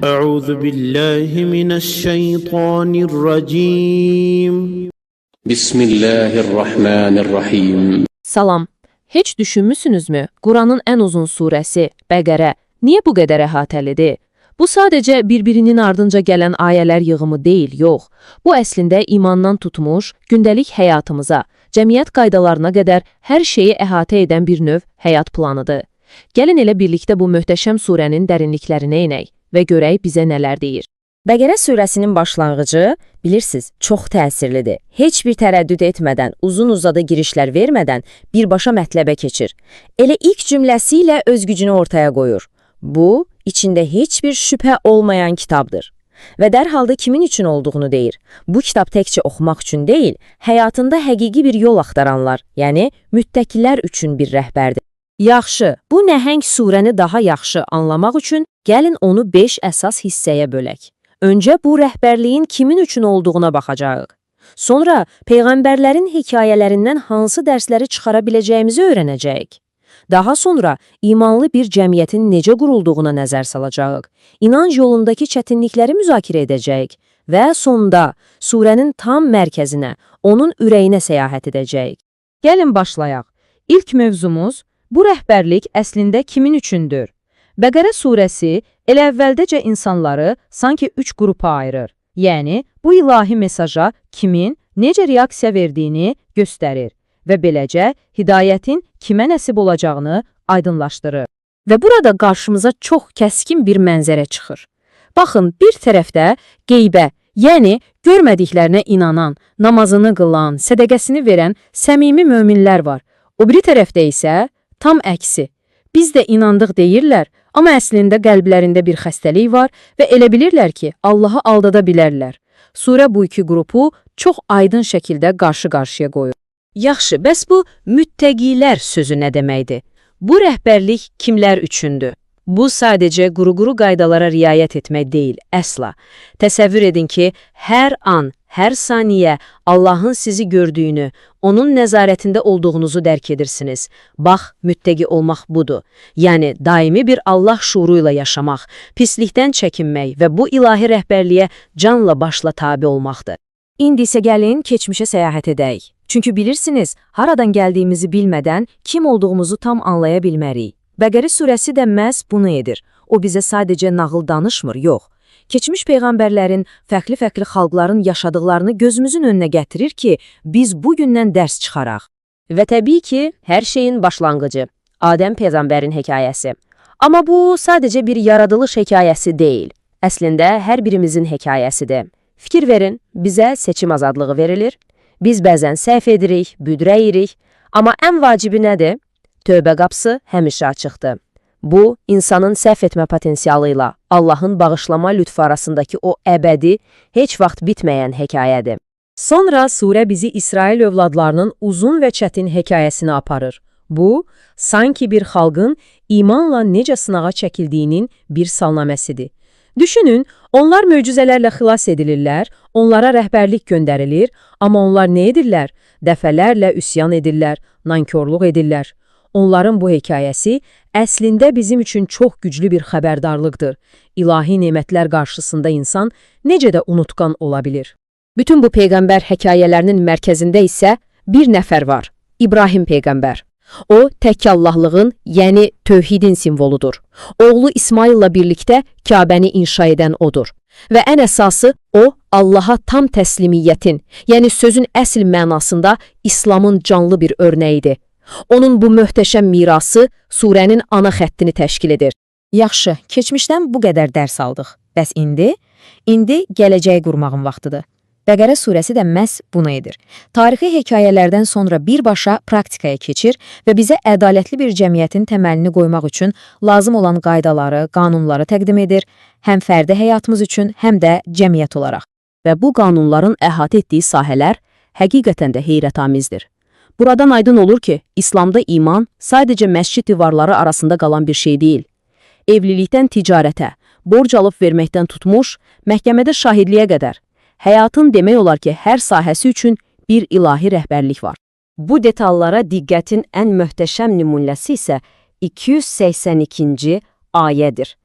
أعوذ بالله من الشيطان الرجيم بسم الله الرحمن الرحيم. Salam. Heç düşünmüsünüzmü? Quranın ən uzun surəsi, Bəqərə, niyə bu qədər əhatəlidir? Bu sadəcə bir-birinin ardınca gələn ayələr yığımı deyil, yox. Bu əslində imandan tutmuş, gündəlik həyatımıza, cəmiyyət qaydalarına qədər hər şeyi əhatə edən bir növ həyat planıdır. Gəlin elə birlikdə bu möhtəşəm surənin dərinliklərinə enək və görək bizə nələr deyir. Bəqərə surəsinin başlanğıcı, bilirsiniz, çox təsirlidir. Heç bir tərəddüd etmədən, uzun-uzadı girişlər vermədən birbaşa mətləbə keçir. Elə ilk cümləsi ilə öz gücünü ortaya qoyur. Bu, içində heç bir şübhə olmayan kitabdır. Və dərhalda kimin üçün olduğunu deyir. Bu kitab təkcə oxumaq üçün deyil, həyatında həqiqi bir yol axtaranlar, yəni müttəqilər üçün bir rəhbərdir. Yaxşı, bu nəhəng surəni daha yaxşı anlamaq üçün gəlin onu 5 əsas hissəyə bölək. Öncə bu rəhbərliyin kimin üçün olduğuna baxacağıq. Sonra peyğəmbərlərin hekayələrindən hansı dərsləri çıxara biləcəyimizi öyrənəcəyik. Daha sonra imanlı bir cəmiyyətin necə qurulduğuna nəzər salacağıq. İnanc yolundakı çətinlikləri müzakirə edəcəyik və sonda surənin tam mərkəzinə, onun ürəyinə səyahət edəcəyik. Gəlin başlayaq. İlk mövzumuz bu rəhbərlik əslində kimin üçündür? Bəqərə surəsi elə əvvəldəcə insanları sanki 3 qrupa ayırır. Yəni, bu ilahi mesaja kimin, necə reaksiya verdiyini göstərir və beləcə hidayətin kimə nəsib olacağını aydınlaşdırır. Və burada qarşımıza çox kəskin bir mənzərə çıxır. Baxın, bir tərəfdə qeybə, yəni görmədiklərinə inanan, namazını qılan, sədəqəsini verən səmimi möminlər var. O biri tərəfdə isə tam əksi. Biz də inandıq deyirlər, amma əslində qəlblərində bir xəstəlik var və elə bilirlər ki, Allahı aldada bilərlər. Surə bu iki qrupu çox aydın şəkildə qarşı-qarşıya qoyur. Yaxşı, bəs bu müttəqilər sözü nə deməkdir? Bu rəhbərlik kimlər üçündür? Bu sadəcə quru-quru qaydalara riayət etmək deyil, əsla. Təsəvvür edin ki, hər an, hər saniyə Allahın sizi gördüyünü, onun nəzarətində olduğunuzu dərk edirsiniz. Bax, müttəqi olmaq budur. Yəni, daimi bir Allah şuuruyla yaşamaq, pislikdən çəkinmək və bu ilahi rəhbərliyə canla başla tabi olmaqdır. İndi isə gəlin, keçmişə səyahət edək. Çünki bilirsiniz, haradan gəldiyimizi bilmədən kim olduğumuzu tam anlaya bilmərik. Bəqərə surəsi də məhz bunu edir. O bizə sadəcə nağıl danışmır, yox. Keçmiş peyğəmbərlərin, fərqli-fərqli xalqların yaşadıqlarını gözümüzün önünə gətirir ki, biz bugündən dərs çıxaraq. Və təbii ki, hər şeyin başlanğıcı, Adəm peyğəmbərin hekayəsi. Amma bu sadəcə bir yaradılış hekayəsi deyil. Əslində, hər birimizin hekayəsidir. Fikir verin, bizə seçim azadlığı verilir. Biz bəzən səhv edirik, büdrəyirik. Amma ən vacibi nədir? Tövbə qapısı həmişə açıqdır. Bu, insanın səhv etmə potensialı ilə Allahın bağışlama lütfü arasındakı o əbədi, heç vaxt bitməyən hekayədir. Sonra surə bizi İsrail övladlarının uzun və çətin hekayəsini aparır. Bu, sanki bir xalqın imanla necə sınağa çəkildiyinin bir salnaməsidir. Düşünün, onlar möcüzələrlə xilas edilirlər, onlara rəhbərlik göndərilir, amma onlar nə edirlər? Dəfələrlə üsyan edirlər, nankorluq edirlər. Onların bu hekayəsi əslində bizim üçün çox güclü bir xəbərdarlıqdır. İlahi nemətlər qarşısında insan necə də unutqan ola bilir. Bütün bu peyğəmbər hekayələrinin mərkəzində isə bir nəfər var, İbrahim peyğəmbər. O, tək Allahlığın, yəni tövhidin simvoludur. Oğlu İsmail'la birlikdə Kəbəni inşa edən odur. Və ən əsası, o, Allaha tam təslimiyyətin, yəni sözün əsl mənasında İslamın canlı bir örnəyidir. Onun bu möhtəşəm mirası surənin ana xəttini təşkil edir. Yaxşı, keçmişdən bu qədər dərs aldıq. Bəs indi? İndi gələcəyi qurmağın vaxtıdır. Bəqərə surəsi də məhz bunu edir. Tarixi hekayələrdən sonra birbaşa praktikaya keçir və bizə ədalətli bir cəmiyyətin təməlini qoymaq üçün lazım olan qaydaları, qanunları təqdim edir, həm fərdi həyatımız üçün, həm də cəmiyyət olaraq. Və bu qanunların əhatə etdiyi sahələr həqiqətən də heyrətamizdir. Buradan aydın olur ki, İslamda iman sadəcə məscid divarları arasında qalan bir şey deyil. Evlilikdən ticarətə, borc alıb verməkdən tutmuş, məhkəmədə şahidliyə qədər. Həyatın demək olar ki, hər sahəsi üçün bir ilahi rəhbərlik var. Bu detallara diqqətin ən möhtəşəm nümunəsi isə 282-ci ayədir.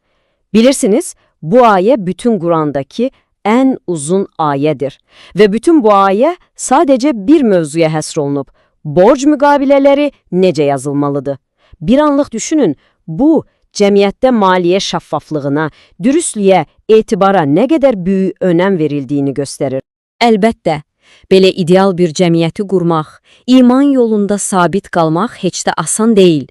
Bilirsiniz, bu ayə bütün Qurandakı ən uzun ayədir və bütün bu ayə sadəcə bir mövzuya həsr olunub. Borc müqavilələri necə yazılmalıdır? Bir anlıq düşünün, bu cəmiyyətdə maliyyə şəffaflığına, dürüstlüyə, etibara nə qədər böyük önəm verildiyini göstərir. Əlbəttə, belə ideal bir cəmiyyəti qurmaq, iman yolunda sabit qalmaq heç də asan deyil.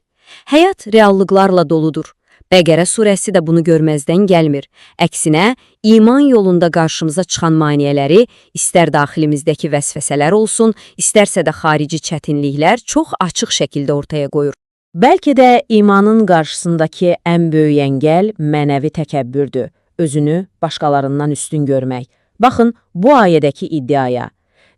Həyat reallıqlarla doludur. Bəqərə surəsi də bunu görməzdən gəlmir. Əksinə, iman yolunda qarşımıza çıxan maneələri, istər daxilimizdəki vəsvəsələr olsun, istərsə də xarici çətinliklər çox açıq şəkildə ortaya qoyur. Bəlkə də imanın qarşısındakı ən böyük əngəl mənəvi təkəbbürdür, özünü başqalarından üstün görmək. Baxın, bu ayədəki iddiaya.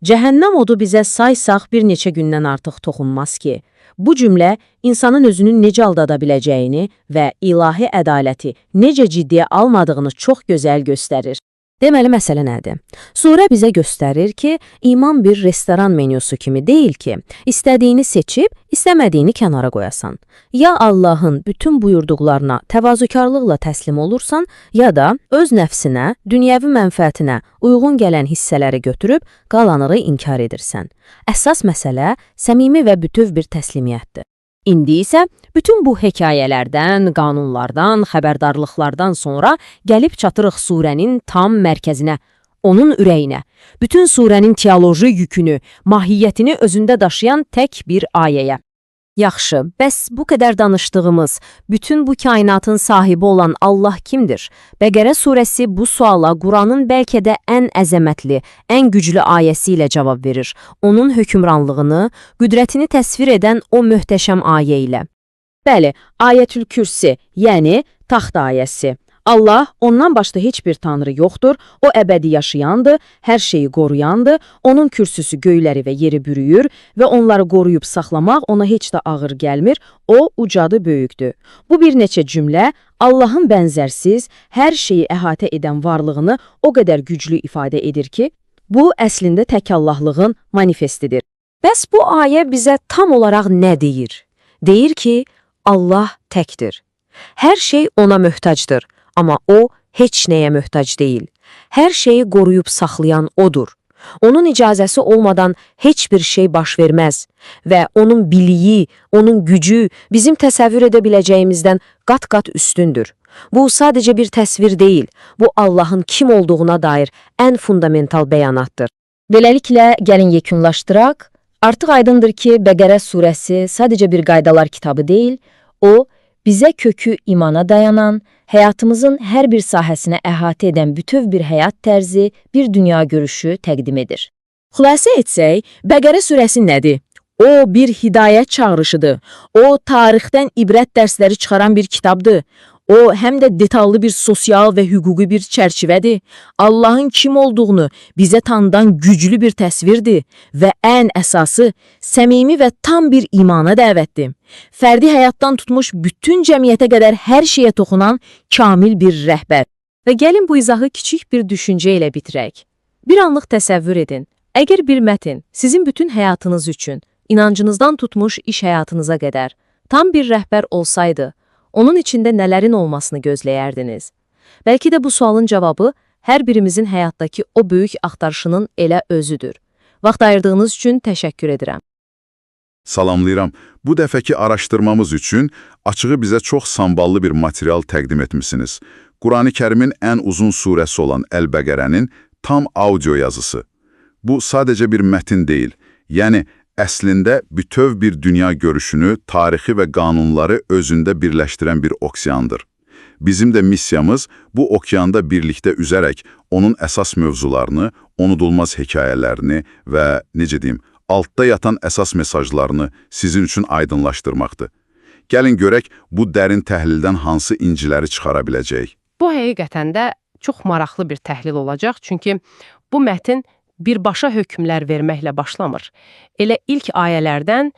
Cəhənnəm odu bizə saysaq bir neçə gündən artıq toxunmaz ki. Bu cümlə insanın özünü necə aldada biləcəyini və ilahi ədaləti necə ciddiyə almadığını çox gözəl göstərir. Deməli, məsələ nədir? Surə bizə göstərir ki, iman bir restoran menyusu kimi deyil ki, istədiyini seçib, istəmədiyini kənara qoyasan. Ya Allahın bütün buyurduqlarına təvazökarlıqla təslim olursan, ya da öz nəfsinə, dünyəvi mənfəətinə uyğun gələn hissələri götürüb, qalanığı inkar edirsən. Əsas məsələ səmimi və bütöv bir təslimiyyətdir. İndi isə bütün bu hekayələrdən, qanunlardan, xəbərdarlıqlardan sonra gəlib çatırıq surənin tam mərkəzinə, onun ürəyinə. Bütün surənin teoloji yükünü, mahiyyətini özündə daşıyan tək bir ayəyə. Yaxşı, bəs bu qədər danışdığımız, bütün bu kainatın sahibi olan Allah kimdir? Bəqərə surəsi bu suala Quranın bəlkə də ən əzəmətli, ən güclü ayəsi ilə cavab verir. Onun hökmranlığını, qüdrətini təsvir edən o möhtəşəm ayə ilə. Bəli, Ayətül Kürsi, yəni taxt ayəsi. Allah, ondan başqa heç bir tanrı yoxdur, o əbədi yaşayandır, hər şeyi qoruyandır, onun kürsüsü göyləri və yeri bürüyür və onları qoruyub saxlamaq ona heç də ağır gəlmir, o ucadı böyükdür. Bu bir neçə cümlə Allahın bənzərsiz, hər şeyi əhatə edən varlığını o qədər güclü ifadə edir ki, bu əslində tək Allahlığın manifestidir. Bəs bu ayə bizə tam olaraq nə deyir? Deyir ki, Allah təkdir. Hər şey ona möhtacdır. Amma o, heç nəyə möhtac deyil. Hər şeyi qoruyub saxlayan odur. Onun icazəsi olmadan heç bir şey baş verməz və onun biliyi, onun gücü bizim təsəvvür edə biləcəyimizdən qat-qat üstündür. Bu sadəcə bir təsvir deyil, bu Allahın kim olduğuna dair ən fundamental bəyanatdır. Beləliklə, gəlin yekunlaşdıraq. Artıq aydındır ki, Bəqərə surəsi sadəcə bir qaydalar kitabı deyil, o, bizə kökü imana dayanan, həyatımızın hər bir sahəsinə əhatə edən bütöv bir həyat tərzi, bir dünya görüşü təqdim edir. Xülasə etsək, Bəqərə surəsi nədir? O, bir hidayət çağrışıdır. O, tarixdən ibrət dərsləri çıxaran bir kitabdır. O, həm də detallı bir sosial və hüquqi bir çərçivədir. Allahın kim olduğunu bizə tanıdan güclü bir təsvirdir və ən əsası, səmimi və tam bir imana dəvətdir. Fərdi həyatdan tutmuş bütün cəmiyyətə qədər hər şeyə toxunan kamil bir rəhbər. Və gəlin bu izahı kiçik bir düşüncə ilə bitirək. Bir anlıq təsəvvür edin. Əgər bir mətn sizin bütün həyatınız üçün, inancınızdan tutmuş iş həyatınıza qədər tam bir rəhbər olsaydı, onun içində nələrin olmasını gözləyərdiniz? Bəlkə də bu sualın cavabı hər birimizin həyatdakı o böyük axtarışının elə özüdür. Vaxt ayırdığınız üçün təşəkkür edirəm. Salamlayıram. Bu dəfəki araşdırmamız üçün açığı bizə çox samballı bir material təqdim etmişsiniz. Qurani Kərimin ən uzun surəsi olan Əl-Bəqərənin tam audio yazısı. Bu sadəcə bir mətin deyil, yəni əslində bütöv bir dünya görüşünü, tarixi və qanunları özündə birləşdirən bir okeandır. Bizim də missiyamız bu okeanda birlikdə üzərək onun əsas mövzularını, unudulmaz hekayələrini və, necə deyim, altda yatan əsas mesajlarını sizin üçün aydınlaşdırmaqdır. Gəlin görək bu dərin təhlildən hansı inciləri çıxara biləcəyik. Bu həqiqətən də çox maraqlı bir təhlil olacaq, çünki bu mətin birbaşa hökmlər verməklə başlamır. Elə ilk ayələrdən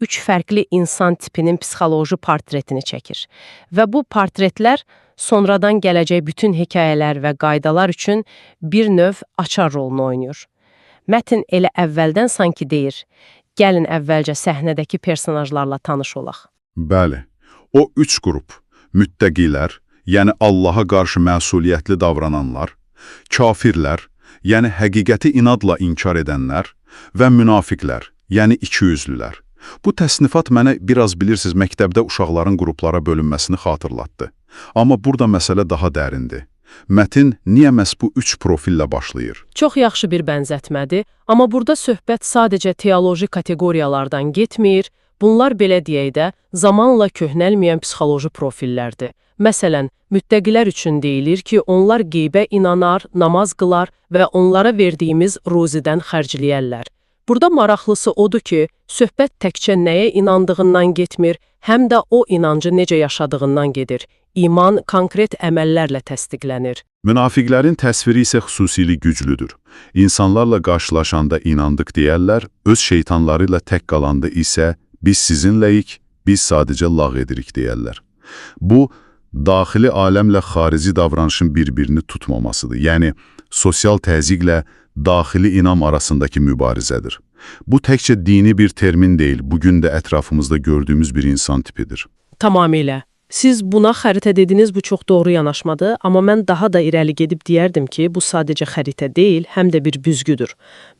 3 fərqli insan tipinin psixoloji portretini çəkir. Və bu portretlər sonradan gələcək bütün hekayələr və qaydalar üçün bir növ açar rolunu oynayır. Mətn elə əvvəldən sanki deyir, gəlin əvvəlcə səhnədəki personajlarla tanış olaq. Bəli, o 3 qrup, müttəqilər, yəni Allaha qarşı məsuliyyətli davrananlar, kafirlər, yəni həqiqəti inadla inkar edənlər və münafiqlər, yəni ikiyüzlülər. Bu təsnifat mənə biraz bilirsiniz, məktəbdə uşaqların qruplara bölünməsini xatırlatdı. Amma burada məsələ daha dərindir. Mətin niyə məhz bu üç profillə başlayır? Çox yaxşı bir bənzətmədir, amma burada söhbət sadəcə teoloji kateqoriyalardan getmir, bunlar belə deyək də, zamanla köhnəlməyən psixoloji profillərdir. Məsələn, müttəqilər üçün deyilir ki, onlar qeybə inanar, namaz qılar və onlara verdiyimiz ruzidən xərcləyərlər. Burada maraqlısı odur ki, söhbət təkcə nəyə inandığından getmir, həm də o inancı necə yaşadığından gedir. İman konkret əməllərlə təsdiqlənir. Münafiqlərin təsviri isə xüsusilə güclüdür. İnsanlarla qarşılaşanda inandıq deyərlər, öz şeytanları ilə tək qalanda isə biz sizinləyik, biz sadəcə lağ edirik deyərlər. Bu, daxili aləmlə xarici davranışın bir-birini tutmamasıdır. Yəni, sosial təzyiqlə daxili inam arasındakı mübarizədir. Bu təkcə dini bir termin deyil, bugün də ətrafımızda gördüyümüz bir insan tipidir. Tamamilə. Siz buna xəritə dediniz, bu çox doğru yanaşmadır, amma mən daha da irəli gedib deyərdim ki, bu sadəcə xəritə deyil, həm də bir büzgüdür.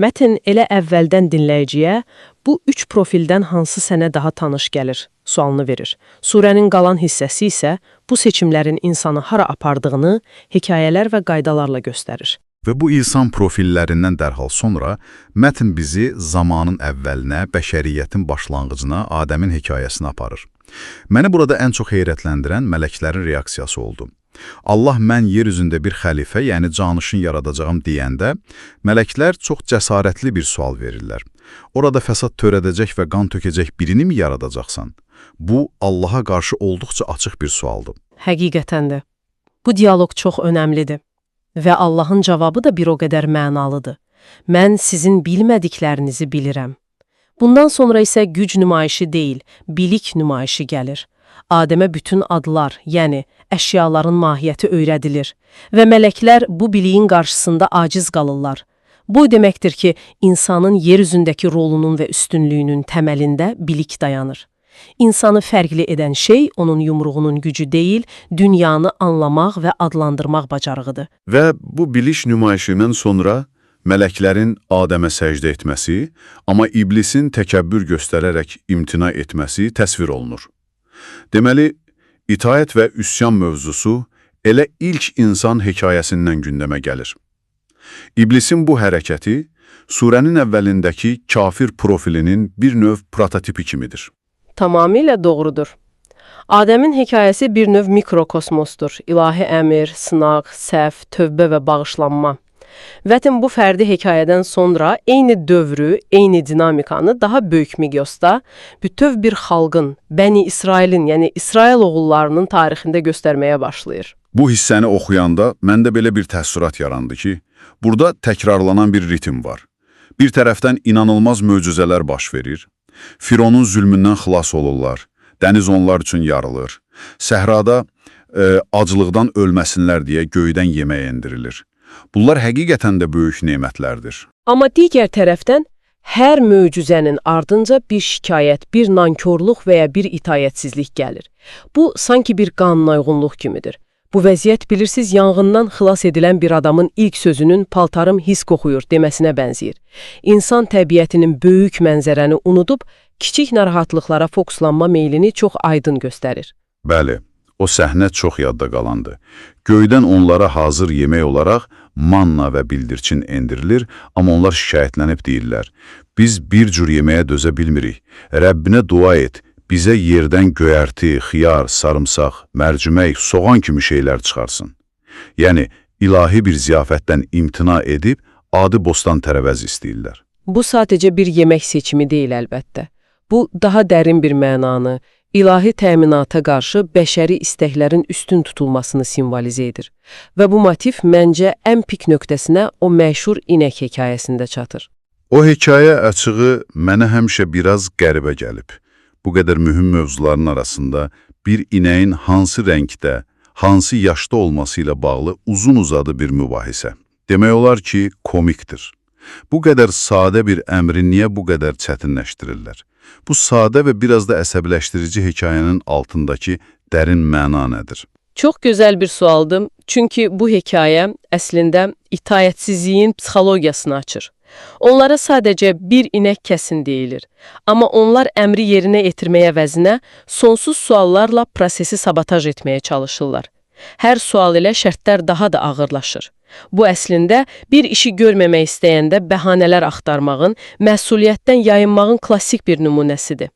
Mətin elə əvvəldən dinləyiciyə bu üç profildən hansı sənə daha tanış gəlir sualını verir. Surənin qalan hissəsi isə bu seçimlərin insanı hara apardığını hekayələr və qaydalarla göstərir. Və bu insan profillərindən dərhal sonra mətn bizi zamanın əvvəlinə, bəşəriyyətin başlanğıcına, Adəmin hekayəsinə aparır. Məni burada ən çox heyrətləndirən mələklərin reaksiyası oldu. Allah mən yer üzündə bir xəlifə, yəni canişin yaradacağım deyəndə, mələklər çox cəsarətli bir sual verirlər. Orada fəsad törədəcək və qan tökəcək birini mi yaradacaqsan? Bu, Allaha qarşı olduqca açıq bir sualdır. Həqiqətən də. Bu dialoq çox önəmlidir. Və Allahın cavabı da bir o qədər mənalıdır. Mən sizin bilmədiklərinizi bilirəm. Bundan sonra isə güc nümayişi deyil, bilik nümayişi gəlir. Adəmə bütün adlar, yəni əşyaların mahiyyəti öyrədilir və mələklər bu biliyin qarşısında aciz qalırlar. Bu deməkdir ki, insanın yer üzündəki rolunun və üstünlüyünün təməlində bilik dayanır. İnsanı fərqli edən şey onun yumruğunun gücü deyil, dünyanı anlamaq və adlandırmaq bacarığıdır. Və bu biliş nümayişindən sonra mələklərin Adəmə səcdə etməsi, amma iblisin təkəbbür göstərərək imtina etməsi təsvir olunur. Deməli, itaət və üsyan mövzusu elə ilk insan hekayəsindən gündəmə gəlir. İblisin bu hərəkəti surənin əvvəlindəki kafir profilinin bir növ prototipi kimidir. Tamamilə doğrudur. Adəmin hekayəsi bir növ mikrokosmosdur. İlahi əmr, sınaq, səhv, tövbə və bağışlanma. Vətən bu fərdi hekayədən sonra eyni dövrü, eyni dinamikanı daha böyük miqyosda bütöv bir xalqın, Bəni İsrailin, yəni İsrail oğullarının tarixində göstərməyə başlayır. Bu hissəni oxuyanda məndə belə bir təəssürat yarandı ki, burada təkrarlanan bir ritim var. Bir tərəfdən inanılmaz möcüzələr baş verir, Fironun zülmündən xilas olurlar, dəniz onlar üçün yarılır, səhrada acılıqdan ölməsinlər deyə göydən yemək endirilir. Bunlar həqiqətən də böyük nemətlərdir. Amma digər tərəfdən, hər möcüzənin ardınca bir şikayət, bir nankorluq və ya bir itayətsizlik gəlir. Bu, sanki bir qanunauyğunluq kimidir. Bu vəziyyət, bilirsiniz, yanğından xilas edilən bir adamın ilk sözünün paltarım his qoxuyur deməsinə bənzəyir. İnsan təbiətinin böyük mənzərəni unudub, kiçik narahatlıqlara fokuslanma meylini çox aydın göstərir. Bəli, o səhnə çox yadda qalandı. Göydən onlara hazır yemək olaraq manna və bildirçin endirilir, amma onlar şikayətlənib deyirlər. Biz bir cür yeməyə dözə bilmirik. Rəbbinə dua et. Bizə yerdən göyərti, xiyar, sarımsaq, mərcimək, soğan kimi şeylər çıxarsın. Yəni, ilahi bir ziyafətdən imtina edib, adi bostan tərəvəz istəyirlər. Bu sadəcə bir yemək seçimi deyil əlbəttə. Bu, daha dərin bir mənanı, ilahi təminata qarşı bəşəri istəklərin üstün tutulmasını simvolizə edir. Və bu motiv məncə ən pik nöqtəsinə o məşhur inək hekayəsində çatır. O hekayə açığı mənə həmişə biraz qəribə gəlib. Bu qədər mühüm mövzuların arasında bir inəyin hansı rəngdə, hansı yaşda olması ilə bağlı uzun-uzadı bir mübahisə. Demək olar ki, komikdir. Bu qədər sadə bir əmri niyə bu qədər çətinləşdirirlər? Bu sadə və biraz da əsəbiləşdirici hekayənin altındakı dərin məna nədir? Çox gözəl bir sualdır. Çünki bu hekayə əslində itayətsizliyin psixologiyasını açır. Onlara sadəcə bir inək kəsin deyilir. Amma onlar əmri yerinə yetirməyə əvəzinə sonsuz suallarla prosesi sabotaj etməyə çalışırlar. Hər sual ilə şərtlər daha da ağırlaşır. Bu əslində bir işi görməmək istəyəndə bəhanələr axtarmağın, məsuliyyətdən yayınmağın klassik bir nümunəsidir.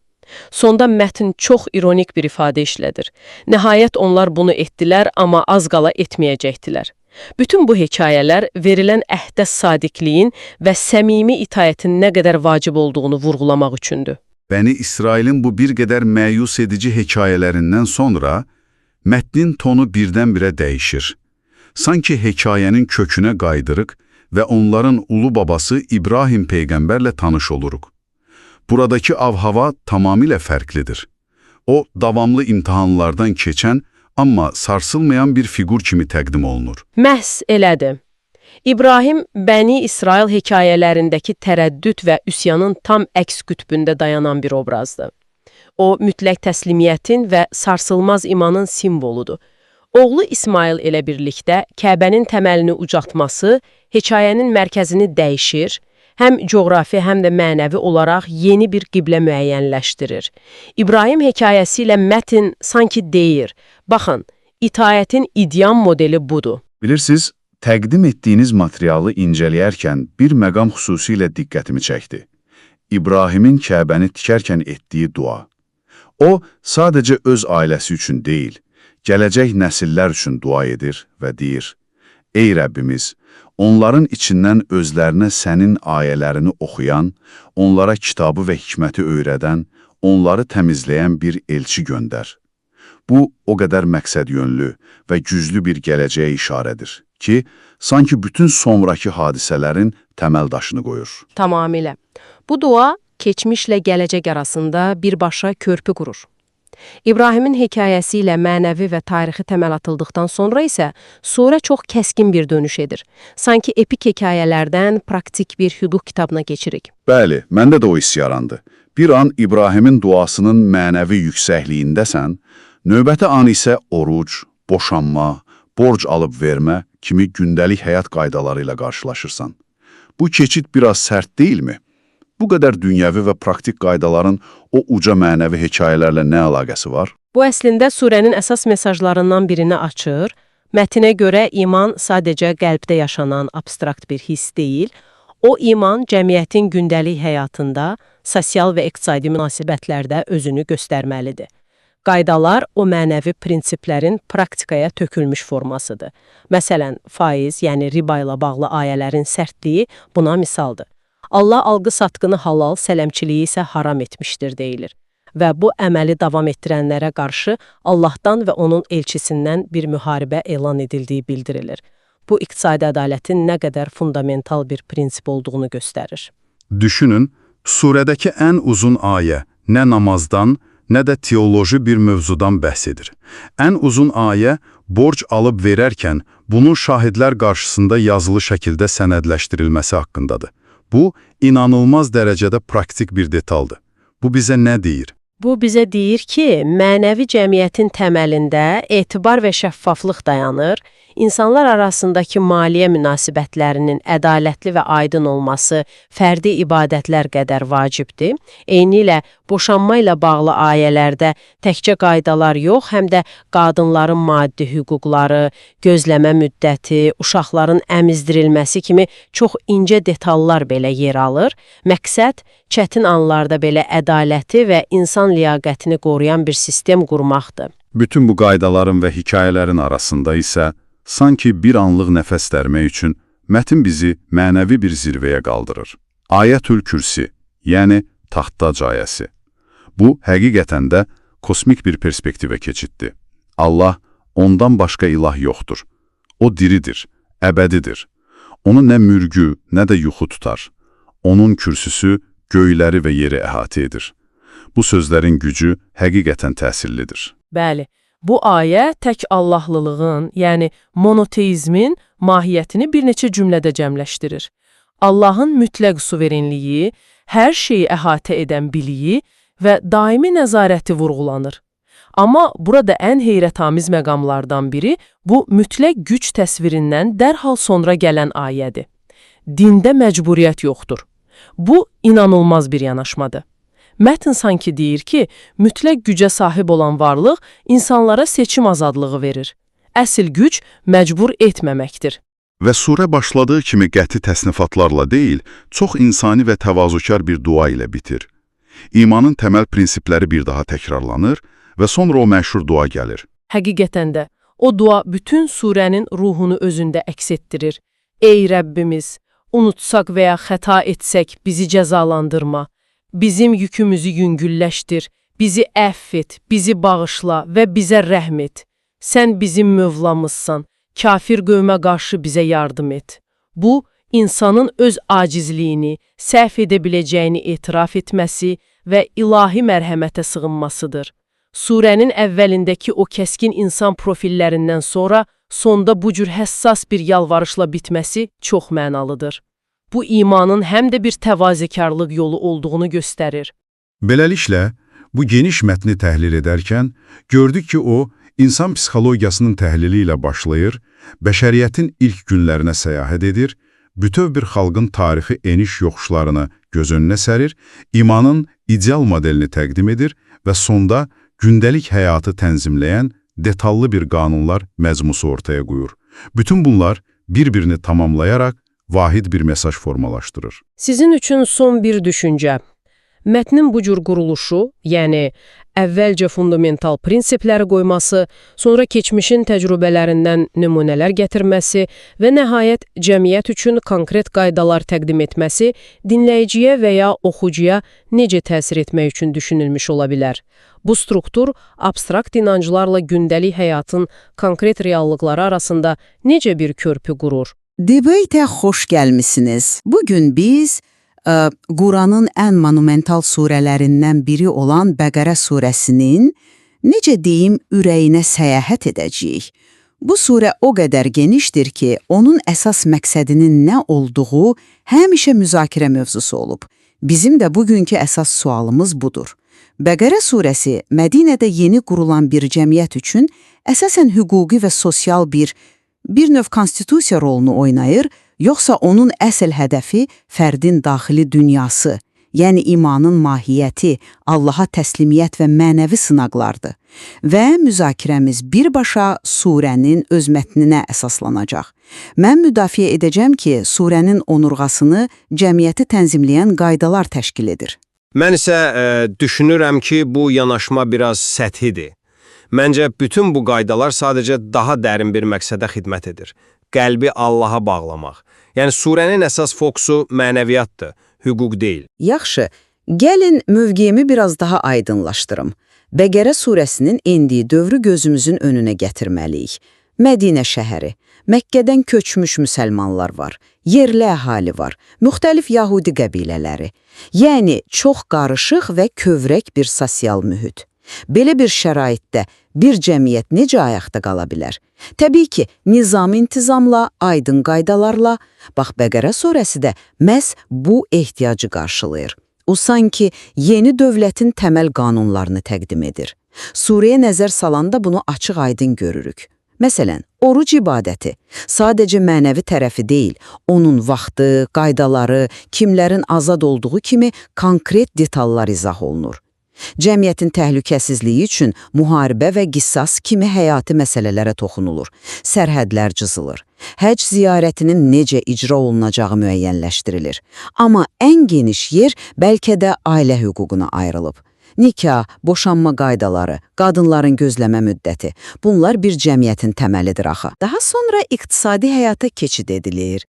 Sonda mətn çox ironik bir ifadə işlədir. Nəhayət onlar bunu etdilər, amma az qala etməyəcəkdilər. Bütün bu hekayələr verilən əhdə sadiqliyin və səmimi itayətin nə qədər vacib olduğunu vurğulamaq üçündür. Bəni İsrailin bu bir qədər məyus edici hekayələrindən sonra mətnin tonu birdən-birə dəyişir. Sanki hekayənin kökünə qaydırıq və onların ulu babası İbrahim peyğəmbərlə tanış oluruq. Buradakı av-hava tamamilə fərqlidir. O, davamlı imtahanlardan keçən, amma sarsılmayan bir figur kimi təqdim olunur. Məhz elədir. İbrahim, Bəni İsrail hekayələrindəki tərəddüd və üsyanın tam əks qütbündə dayanan bir obrazdır. O, mütləq təslimiyyətin və sarsılmaz imanın simvoludur. Oğlu İsmail ilə birlikdə Kəbənin təməlini ucaltması hekayənin mərkəzini dəyişir, həm coğrafi, həm də mənəvi olaraq yeni bir qiblə müəyyənləşdirir. İbrahim hekayəsi ilə mətn sanki deyir, baxın, itayətin ideal modeli budur. Bilirsiniz, təqdim etdiyiniz materialı incələyərkən bir məqam xüsusilə diqqətimi çəkdi. İbrahimin Kəbəni tikərkən etdiyi dua. O, sadəcə öz ailəsi üçün deyil, gələcək nəsillər üçün dua edir və deyir, ey Rəbbimiz, onların içindən özlərinə sənin ayələrini oxuyan, onlara kitabı və hikməti öyrədən, onları təmizləyən bir elçi göndər. Bu, o qədər məqsədyönlü və güclü bir gələcəyə işarədir ki, sanki bütün sonraki hadisələrin təməl daşını qoyur. Tamamilə. Bu dua keçmişlə gələcək arasında birbaşa körpü qurur. İbrahimin hekayəsi ilə mənəvi və tarixi təməl atıldıqdan sonra isə surə çox kəskin bir dönüş edir. Sanki epik hekayələrdən praktik bir hüquq kitabına keçirik. Bəli, məndə də o hiss yarandı. Bir an İbrahimin duasının mənəvi yüksəkliyindəsən, növbəti an isə oruc, boşanma, borc alıb vermə kimi gündəlik həyat qaydaları ilə qarşılaşırsan. Bu keçid biraz sərt deyilmi? Bu qədər dünyəvi və praktik qaydaların o uca mənəvi hekayələrlə nə əlaqəsi var? Bu əslində surənin əsas mesajlarından birini açır. Mətinə görə iman sadəcə qəlbdə yaşanan abstrakt bir hiss deyil. O iman cəmiyyətin gündəlik həyatında, sosial və iqtisadi münasibətlərdə özünü göstərməlidir. Qaydalar o mənəvi prinsiplərin praktikaya tökülmüş formasıdır. Məsələn, faiz, yəni riba ilə bağlı ayələrin sərtliyi buna misaldır. Allah alqı-satqını halal, sələmçiliyi isə haram etmişdir deyilir. Və bu əməli davam etdirənlərə qarşı Allahdan və onun elçisindən bir müharibə elan edildiyi bildirilir. Bu, iqtisadi ədalətin nə qədər fundamental bir prinsip olduğunu göstərir. Düşünün, surədəki ən uzun ayə nə namazdan, nə də teoloji bir mövzudan bəhs edir. Ən uzun ayə borc alıb verərkən bunun şahidlər qarşısında yazılı şəkildə sənədləşdirilməsi haqqındadır. Bu, inanılmaz dərəcədə praktik bir detaldır. Bu bizə nə deyir? Bu bizə deyir ki, mənəvi cəmiyyətin təməlində etibar və şəffaflıq dayanır, insanlar arasındakı maliyyə münasibətlərinin ədalətli və aydın olması fərdi ibadətlər qədər vacibdir. Eynilə, boşanma ilə bağlı ayələrdə təkcə qaydalar yox, həm də qadınların maddi hüquqları, gözləmə müddəti, uşaqların əmizdirilməsi kimi çox incə detallar belə yer alır. Məqsəd, çətin anlarda belə ədaləti və insan liyaqətini qoruyan bir sistem qurmaqdır. Bütün bu qaydaların və hekayələrin arasında isə sanki bir anlıq nəfəs dərmək üçün mətin bizi mənəvi bir zirvəyə qaldırır. Ayətül Kürsi, yəni taxtac ayəsi. Bu, həqiqətən də kosmik bir perspektivə keçiddir. Allah, ondan başqa ilah yoxdur. O diridir, əbədidir. Onu nə mürgü, nə də yuxu tutar. Onun kürsüsü göyləri və yeri əhatə edir. Bu sözlərin gücü həqiqətən təsirlidir. Bəli. Bu ayə tək Allahlılığın, yəni monoteizmin mahiyyətini bir neçə cümlədə cəmləşdirir. Allahın mütləq suverenliyi, hər şeyi əhatə edən biliyi və daimi nəzarəti vurğulanır. Amma burada ən heyrətamiz məqamlardan biri bu mütləq güc təsvirindən dərhal sonra gələn ayədir. Dində məcburiyyət yoxdur. Bu, inanılmaz bir yanaşmadır. Mətn sanki deyir ki, mütləq gücə sahib olan varlıq insanlara seçim azadlığı verir. Əsl güc məcbur etməməkdir. Və surə başladığı kimi qəti təsnifatlarla deyil, çox insani və təvazökar bir dua ilə bitir. İmanın təməl prinsipləri bir daha təkrarlanır və sonra o məşhur dua gəlir. Həqiqətən də, o dua bütün surənin ruhunu özündə əks etdirir. Ey Rəbbimiz, unutsaq və ya xəta etsək bizi cəzalandırma, bizim yükümüzü yüngülləşdir, bizi əff et, bizi bağışla və bizə rəhm et. Sən bizim mövlamızsan, kafir qövmə qarşı bizə yardım et. Bu, insanın öz acizliyini, səhv edə biləcəyini etiraf etməsi və ilahi mərhəmətə sığınmasıdır. Surənin əvvəlindəki o kəskin insan profillərindən sonra, sonda bu cür həssas bir yalvarışla bitməsi çox mənalıdır. Bu imanın həm də bir təvazökarlıq yolu olduğunu göstərir. Beləliklə, bu geniş mətni təhlil edərkən, gördük ki, o, insan psixologiyasının təhlili ilə başlayır, bəşəriyyətin ilk günlərinə səyahət edir, bütöv bir xalqın tarixi eniş yoxuşlarını göz önünə sərir, imanın ideal modelini təqdim edir və sonda gündəlik həyatı tənzimləyən detallı bir qanunlar məcmusu ortaya qoyur. Bütün bunlar bir-birini tamamlayaraq vahid bir mesaj formalaşdırır. Sizin üçün son bir düşüncə. Mətnin bu cür quruluşu, yəni əvvəlcə fundamental prinsipləri qoyması, sonra keçmişin təcrübələrindən nümunələr gətirməsi və nəhayət cəmiyyət üçün konkret qaydalar təqdim etməsi dinləyiciyə və ya oxucuya necə təsir etmək üçün düşünülmüş ola bilər? Bu struktur abstrakt inanclarla gündəlik həyatın konkret reallıqları arasında necə bir körpü qurur? Debatə xoş gəlmisiniz. Bugün biz Quranın ən monumental surələrindən biri olan Bəqərə surəsinin, necə deyim, ürəyinə səyahət edəcəyik. Bu surə o qədər genişdir ki, onun əsas məqsədinin nə olduğu həmişə müzakirə mövzusu olub. Bizim də bugünkü əsas sualımız budur. Bəqərə surəsi Mədinədə yeni qurulan bir cəmiyyət üçün əsasən hüquqi və sosial bir növ konstitusiya rolunu oynayır, yoxsa onun əsl hədəfi fərdin daxili dünyası, yəni imanın mahiyyəti, Allaha təslimiyyət və mənəvi sınaqlardır. Və müzakirəmiz birbaşa surənin öz mətninə əsaslanacaq. Mən müdafiə edəcəm ki, surənin onurğasını cəmiyyəti tənzimləyən qaydalar təşkil edir. Mən isə düşünürəm ki, bu yanaşma biraz səthidir. Məncə, bütün bu qaydalar sadəcə daha dərin bir məqsədə xidmət edir. Qəlbi Allaha bağlamaq. Yəni, surənin əsas fokusu mənəviyyatdır, hüquq deyil. Yaxşı, gəlin mövqeyimi biraz daha aydınlaşdırım. Bəqərə surəsinin endiyi dövrü gözümüzün önünə gətirməliyik. Mədinə şəhəri, Məkkədən köçmüş müsəlmanlar var, yerli əhali var, müxtəlif yahudi qəbilələri. Yəni, çox qarışıq və kövrək bir sosial mühit. Belə bir şəraitdə bir cəmiyyət necə ayaqda qala bilər? Təbii ki, nizam-intizamla, aydın qaydalarla, bax Bəqərə surəsi də məhz bu ehtiyacı qarşılayır. O sanki yeni dövlətin təməl qanunlarını təqdim edir. Surəyə nəzər salanda bunu açıq-aydın görürük. Məsələn, oruc ibadəti sadəcə mənəvi tərəfi deyil, onun vaxtı, qaydaları, kimlərin azad olduğu kimi konkret detallar izah olunur. Cəmiyyətin təhlükəsizliyi üçün müharibə və qisas kimi həyati məsələlərə toxunulur, sərhədlər cızılır, həcc ziyarətinin necə icra olunacağı müəyyənləşdirilir. Amma ən geniş yer bəlkə də ailə hüququna ayrılıb. Nikah, boşanma qaydaları, qadınların gözləmə müddəti, bunlar bir cəmiyyətin təməlidir axı. Daha sonra iqtisadi həyata keçid edilir.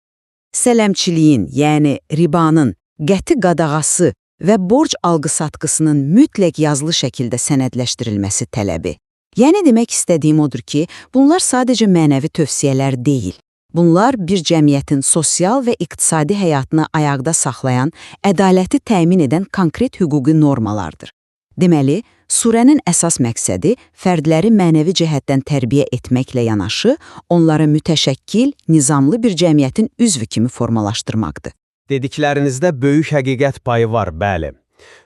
Sələmçiliyin, yəni ribanın qəti qadağası və borc alqı-satqısının mütləq yazılı şəkildə sənədləşdirilməsi tələbi. Yəni demək istədiyim odur ki, bunlar sadəcə mənəvi tövsiyələr deyil. Bunlar bir cəmiyyətin sosial və iqtisadi həyatını ayaqda saxlayan, ədaləti təmin edən konkret hüquqi normalardır. Deməli, surənin əsas məqsədi fərdləri mənəvi cəhətdən tərbiyə etməklə yanaşı, onları mütəşəkkil, nizamlı bir cəmiyyətin üzvü kimi formalaşdırmaqdır. Dediklərinizdə böyük həqiqət payı var, bəli.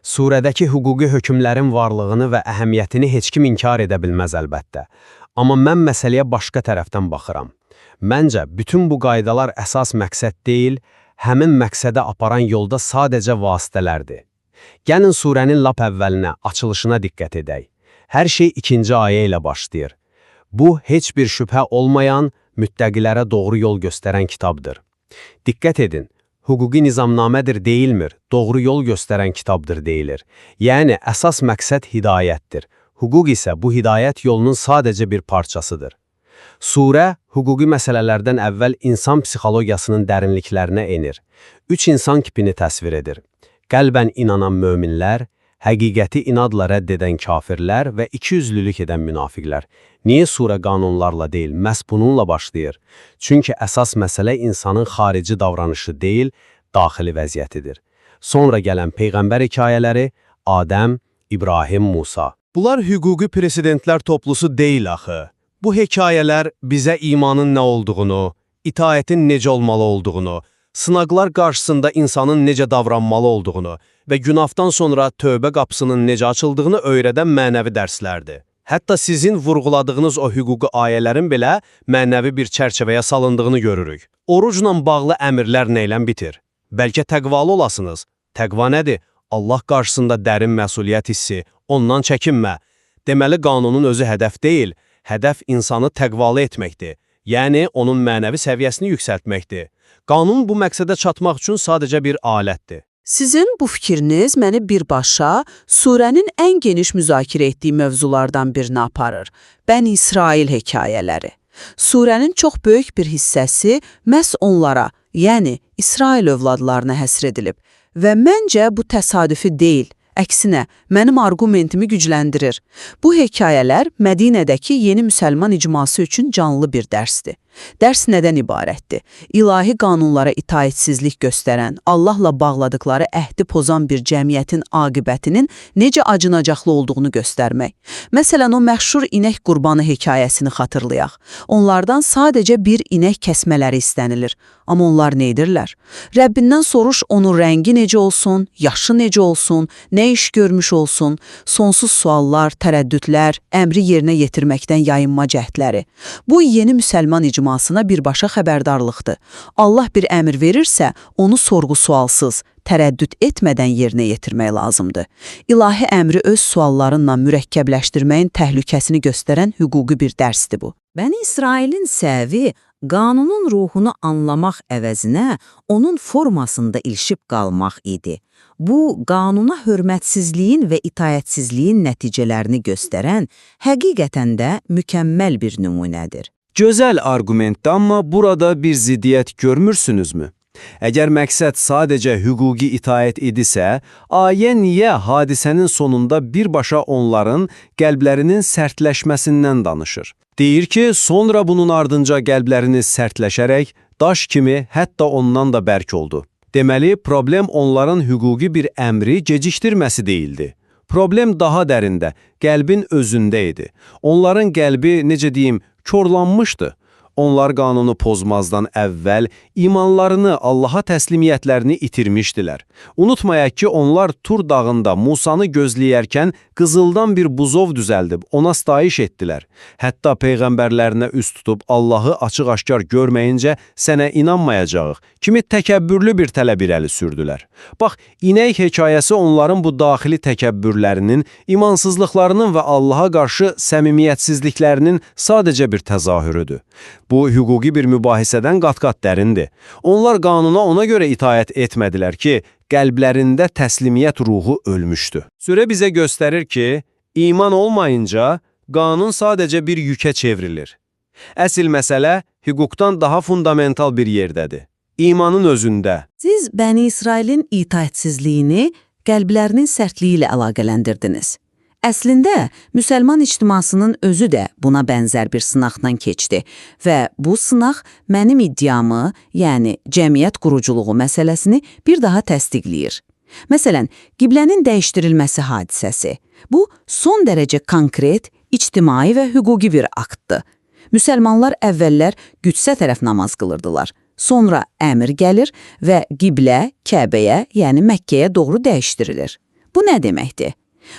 Surədəki hüquqi hökmlərin varlığını və əhəmiyyətini heç kim inkar edə bilməz əlbəttə. Amma mən məsələyə başqa tərəfdən baxıram. Məncə, bütün bu qaydalar əsas məqsəd deyil, həmin məqsədə aparan yolda sadəcə vasitələrdir. Gəlin surənin lap əvvəlinə, açılışına diqqət edək. Hər şey 2-ci ayə ilə başlayır. Bu, heç bir şübhə olmayan, müttəqilərə doğru yol göstərən kitabdır. Diqqət edin, hüquqi nizamnamədir deyilmir, doğru yol göstərən kitabdır deyilir. Yəni, əsas məqsəd hidayətdir. Hüquq isə bu hidayət yolunun sadəcə bir parçasıdır. Surə, hüquqi məsələlərdən əvvəl insan psixologiyasının dərinliklərinə enir. 3 insan kipini təsvir edir. Qəlbən inanan möminlər, həqiqəti inadla rədd edən kafirlər və ikiyüzlülük edən münafiqlər. Niyə surə qanunlarla deyil, məhz bununla başlayır? Çünki əsas məsələ insanın xarici davranışı deyil, daxili vəziyyətidir. Sonra gələn peyğəmbər hekayələri, Adəm, İbrahim, Musa. Bunlar hüquqi presidentlər toplusu deyil axı. Bu hekayələr bizə imanın nə olduğunu, itaətin necə olmalı olduğunu, sınaqlar qarşısında insanın necə davranmalı olduğunu və günahdan sonra tövbə qapısının necə açıldığını öyrədən mənəvi dərslərdir. Hətta sizin vurğuladığınız o hüquqi ayələrin belə mənəvi bir çərçivəyə salındığını görürük. Orucla bağlı əmrlər neylə bitir? Bəlkə təqvalı olasınız. Təqva nədir? Allah qarşısında dərin məsuliyyət hissi, ondan çəkinmə. Deməli, qanunun özü hədəf deyil, hədəf insanı təqvalı etməkdir. Yəni, onun mənəvi səviyyəsini yüksəltməkdir. Qanun bu məqsədə çatmaq üçün sadəcə bir alətdir. Sizin bu fikriniz məni birbaşa surənin ən geniş müzakirə etdiyi mövzulardan birinə aparır. Bəni İsrail hekayələri. Surənin çox böyük bir hissəsi məhz onlara, yəni İsrail övladlarına həsr edilib və məncə bu təsadüfi deyil. Əksinə, mənim argumentimi gücləndirir. Bu hekayələr Mədinədəki yeni müsəlman icması üçün canlı bir dərsdir. Dərs nədən ibarətdir? İlahi qanunlara itaətsizlik göstərən, Allahla bağladıkları əhdi pozan bir cəmiyyətin aqibətinin necə acınacaqlı olduğunu göstərmək. Məsələn, o məşhur inək qurbanı hekayəsini xatırlayaq. Onlardan sadəcə bir inək kəsmələri istənilir. Amma onlar nə edirlər? Rəbbindən soruş, onun rəngi necə olsun, yaşı necə olsun, nə iş görmüş olsun, sonsuz suallar, tərəddüdlər, əmri yerinə yetirməkdən yayınma cəhdləri. Bu, yeni müsəlman icmasına birbaşa xəbərdarlıqdır. Allah bir əmr verirsə, onu sorğu-sualsız, tərəddüd etmədən yerinə yetirmək lazımdır. İlahi əmri öz suallarınla mürəkkəbləşdirməyin təhlükəsini göstərən hüquqi bir dərsdir bu. Bəni İsrailin səvi, qanunun ruhunu anlamaq əvəzinə onun formasında ilişib qalmaq idi. Bu, qanuna hörmətsizliyin və itaətsizliyin nəticələrini göstərən həqiqətən də mükəmməl bir nümunədir. Gözəl argumentdir, amma burada bir ziddiyyət görmürsünüzmü? Əgər məqsəd sadəcə hüquqi itaət idisə, ayə niyə hadisənin sonunda birbaşa onların qəlblərinin sərtləşməsindən danışır? Deyir ki, sonra bunun ardınca qəlbləriniz sərtləşərək, daş kimi hətta ondan da bərk oldu. Deməli, problem onların hüquqi bir əmri gecikdirməsi deyildi. Problem daha dərində, qəlbin özündə idi. Onların qəlbi, necə deyim, korlanmışdı. Onlar qanunu pozmazdan əvvəl imanlarını, Allaha təslimiyyətlərini itirmişdilər. Unutmayaq ki, onlar Tur dağında Musanı gözləyərkən qızıldan bir buzov düzəldib, ona stayiş etdilər. Hətta peyğəmbərlərinə üst tutub Allahı açıq-aşkar görməyincə sənə inanmayacağıq kimi təkəbbürlü bir tələb irəli sürdülər. Bax, inək hekayəsi onların bu daxili təkəbbürlərinin, imansızlıqlarının və Allaha qarşı səmimiyyətsizliklərinin sadəcə bir təzahürüdür. Bu, hüquqi bir mübahisədən qat-qat dərindir. Onlar qanuna ona görə itaət etmədilər ki, qəlblərində təslimiyyət ruhu ölmüşdü. Surə bizə göstərir ki, iman olmayınca qanun sadəcə bir yükə çevrilir. Əsl məsələ hüquqdan daha fundamental bir yerdədir. İmanın özündə. Siz Bəni İsrailin itaətsizliyini qəlblərinin sərtliyi ilə əlaqələndirdiniz. Əslində, müsəlman ictimasının özü də buna bənzər bir sınaqdan keçdi və bu sınaq mənim iddiamı, yəni cəmiyyət quruculuğu məsələsini bir daha təsdiqləyir. Məsələn, qiblənin dəyişdirilməsi hadisəsi. Bu, son dərəcə konkret, ictimai və hüquqi bir aktdır. Müsəlmanlar əvvəllər qüdsə tərəf namaz qılırdılar. Sonra əmr gəlir və qiblə Kəbəyə, yəni Məkkəyə doğru dəyişdirilir. Bu nə deməkdir?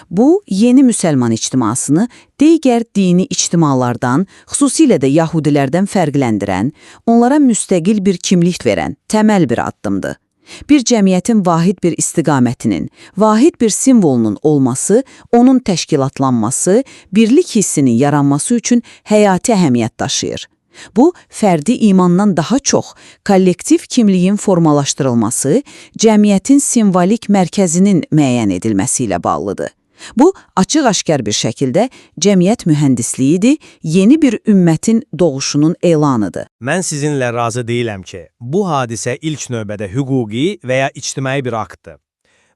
Bu, yeni müsəlman ictimasını digər dini ictimalardan, xüsusilə də yahudilərdən fərqləndirən, onlara müstəqil bir kimlik verən təməl bir addımdır. Bir cəmiyyətin vahid bir istiqamətinin, vahid bir simvolunun olması, onun təşkilatlanması, birlik hissinin yaranması üçün həyati əhəmiyyət daşıyır. Bu, fərdi imandan daha çox, kollektiv kimliyin formalaşdırılması, cəmiyyətin simvolik mərkəzinin müəyyən edilməsi ilə bağlıdır. Bu, açıq-aşkar bir şəkildə cəmiyyət mühəndisliyidir, yeni bir ümmətin doğuşunun elanıdır. Mən sizinlə razı deyiləm ki, bu hadisə ilk növbədə hüquqi və ya ictimai bir aktdır.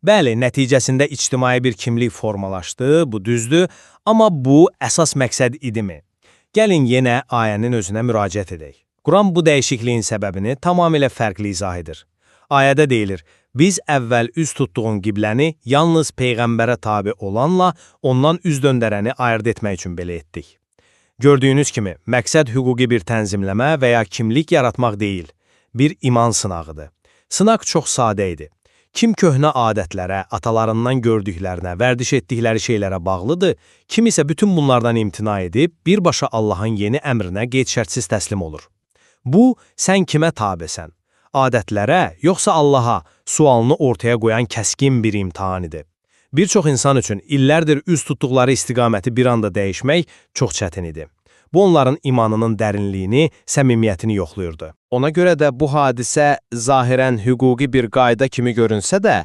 Bəli, nəticəsində ictimai bir kimlik formalaşdı, bu düzdür, amma bu əsas məqsəd idimi? Gəlin yenə ayənin özünə müraciət edək. Quran bu dəyişikliyin səbəbini tamamilə fərqli izah edir. Ayədə deyilir, biz əvvəl üz tutduğun qibləni yalnız Peyğəmbərə tabi olanla ondan üz döndərəni ayırt etmək üçün belə etdik. Gördüyünüz kimi, məqsəd hüquqi bir tənzimləmə və ya kimlik yaratmaq deyil, bir iman sınağıdır. Sınaq çox sadə idi. Kim köhnə adətlərə, atalarından gördüklərinə, vərdiş etdikləri şeylərə bağlıdır, kim isə bütün bunlardan imtina edib, birbaşa Allahın yeni əmrinə qeyd-şərtsiz təslim olur. Bu, sən kimə tabesən? Adətlərə, yoxsa Allaha sualını ortaya qoyan kəskin bir imtahan idi. Bir çox insan üçün illərdir üz tutduqları istiqaməti bir anda dəyişmək çox çətin idi. Bu, onların imanının dərinliyini, səmimiyyətini yoxluyurdu. Ona görə də bu hadisə zahirən hüquqi bir qayda kimi görünsə də,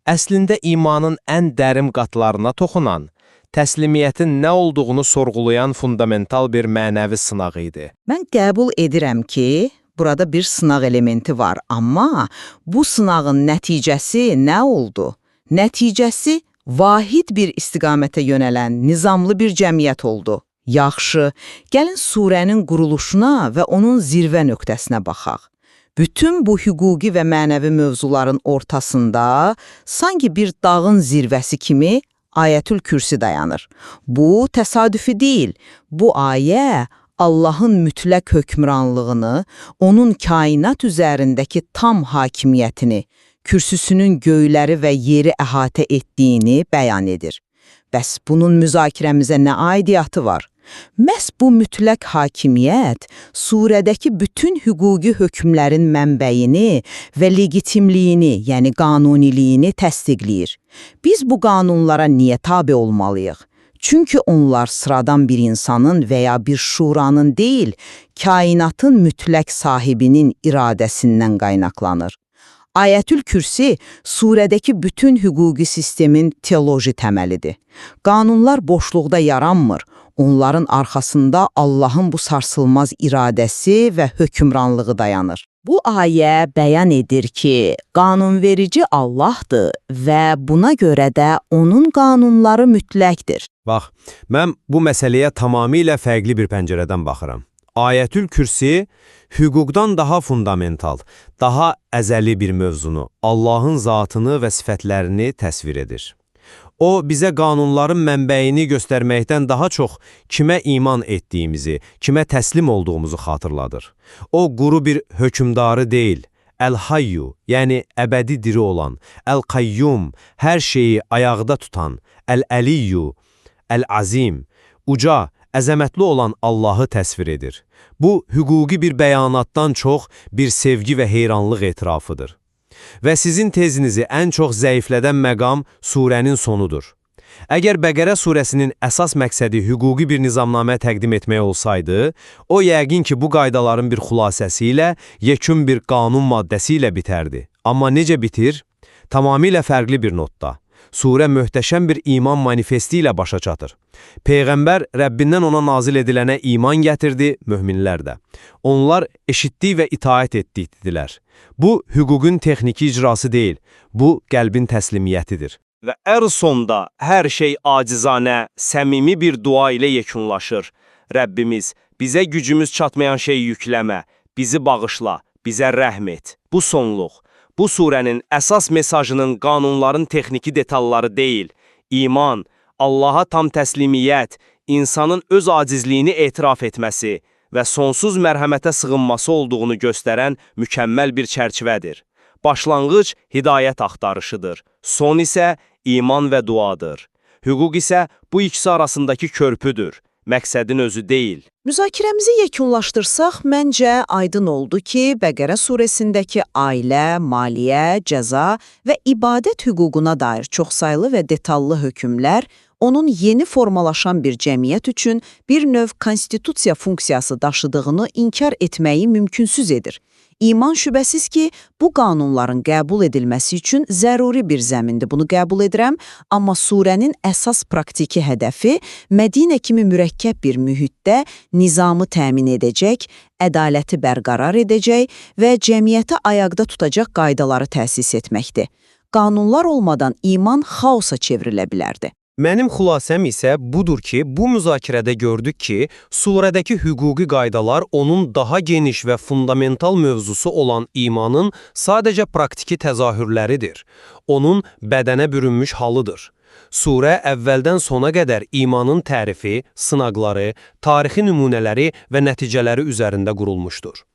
əslində imanın ən dərin qatlarına toxunan, təslimiyyətin nə olduğunu sorğulayan fundamental bir mənəvi sınağı idi. Mən qəbul edirəm ki, burada bir sınaq elementi var, amma bu sınağın nəticəsi nə oldu? Nəticəsi vahid bir istiqamətə yönələn nizamlı bir cəmiyyət oldu. Yaxşı, gəlin surənin quruluşuna və onun zirvə nöqtəsinə baxaq. Bütün bu hüquqi və mənəvi mövzuların ortasında sanki bir dağın zirvəsi kimi Ayətül Kürsi dayanır. Bu, təsadüfi deyil. Bu ayə Allahın mütləq hökmranlığını, onun kainat üzərindəki tam hakimiyyətini, kürsüsünün göyləri və yeri əhatə etdiyini bəyan edir. Bəs bunun müzakirəmizə nə aidiyyatı var? Məhz bu mütləq hakimiyyət surədəki bütün hüquqi hökmlərin mənbəyini və legitimliyini, yəni qanuniliyini təsdiqləyir. Biz bu qanunlara niyə tabe olmalıyıq? Çünki onlar sıradan bir insanın və ya bir şuranın deyil, kainatın mütləq sahibinin iradəsindən qaynaqlanır. Ayətül Kürsi surədəki bütün hüquqi sistemin teoloji təməlidir. Qanunlar boşluqda yaranmır. Onların arxasında Allahın bu sarsılmaz iradəsi və hökmranlığı dayanır. Bu ayə bəyan edir ki, qanunverici Allahdır və buna görə də onun qanunları mütləqdir. Bax, mən bu məsələyə tamamilə fərqli bir pəncərədən baxıram. Ayətül Kürsi hüquqdan daha fundamental, daha əzəli bir mövzunu, Allahın zatını və sifətlərini təsvir edir. O, bizə qanunların mənbəyini göstərməkdən daha çox kimə iman etdiyimizi, kimə təslim olduğumuzu xatırladır. O, quru bir hökmdarı deyil, Əl-Hayyu, yəni əbədi diri olan, Əl-Qayyum, hər şeyi ayaqda tutan, Əl-Əliyyu, Əl-Azim, uca, əzəmətli olan Allahı təsvir edir. Bu, hüquqi bir bəyanatdan çox bir sevgi və heyranlıq etirafıdır. Və sizin tezinizi ən çox zəiflədən məqam surənin sonudur. Əgər Bəqərə surəsinin əsas məqsədi hüquqi bir nizamnamə təqdim etmək olsaydı, o yəqin ki, bu qaydaların bir xülasəsi ilə, yekun bir qanun maddəsi ilə bitərdi. Amma necə bitir? Tamamilə fərqli bir notda. Surə möhtəşəm bir iman manifesti ilə başa çatır. Peyğəmbər Rəbbindən ona nazil edilənə iman gətirdi, möminlər də. Onlar eşitdik və itaət etdikdilər. Bu, hüququn texniki icrası deyil, bu, qəlbin təslimiyyətidir. Və sonda hər şey acizanə, səmimi bir dua ilə yekunlaşır. Rəbbimiz, bizə gücümüz çatmayan şey yükləmə, bizi bağışla, bizə rəhm et. Bu sonluq. Bu surənin əsas mesajının qanunların texniki detalları deyil, iman, Allaha tam təslimiyyət, insanın öz acizliyini etiraf etməsi və sonsuz mərhəmətə sığınması olduğunu göstərən mükəmməl bir çərçivədir. Başlanğıc hidayət axtarışıdır, son isə iman və duadır. Hüquq isə bu ikisi arasındakı körpüdür, məqsədin özü deyil. Müzakirəmizi yekunlaşdırsaq, məncə aydın oldu ki, Bəqərə surəsindəki ailə, maliyyə, cəza və ibadət hüququna dair çoxsaylı və detallı hökmlər onun yeni formalaşan bir cəmiyyət üçün bir növ konstitusiya funksiyası daşıdığını inkar etməyi mümkünsüz edir. İman şübhəsiz ki, bu qanunların qəbul edilməsi üçün zəruri bir zəmindir, bunu qəbul edirəm, amma surənin əsas praktiki hədəfi Mədinə kimi mürəkkəb bir mühitdə nizamı təmin edəcək, ədaləti bərqərar edəcək və cəmiyyəti ayaqda tutacaq qaydaları təsis etməkdir. Qanunlar olmadan iman xaosa çevrilə bilərdi. Mənim xülasəm isə budur ki, bu müzakirədə gördük ki, surədəki hüquqi qaydalar onun daha geniş və fundamental mövzusu olan imanın sadəcə praktiki təzahürləridir. Onun bədənə bürünmüş halıdır. Surə əvvəldən sona qədər imanın tərifi, sınaqları, tarixi nümunələri və nəticələri üzərində qurulmuşdur.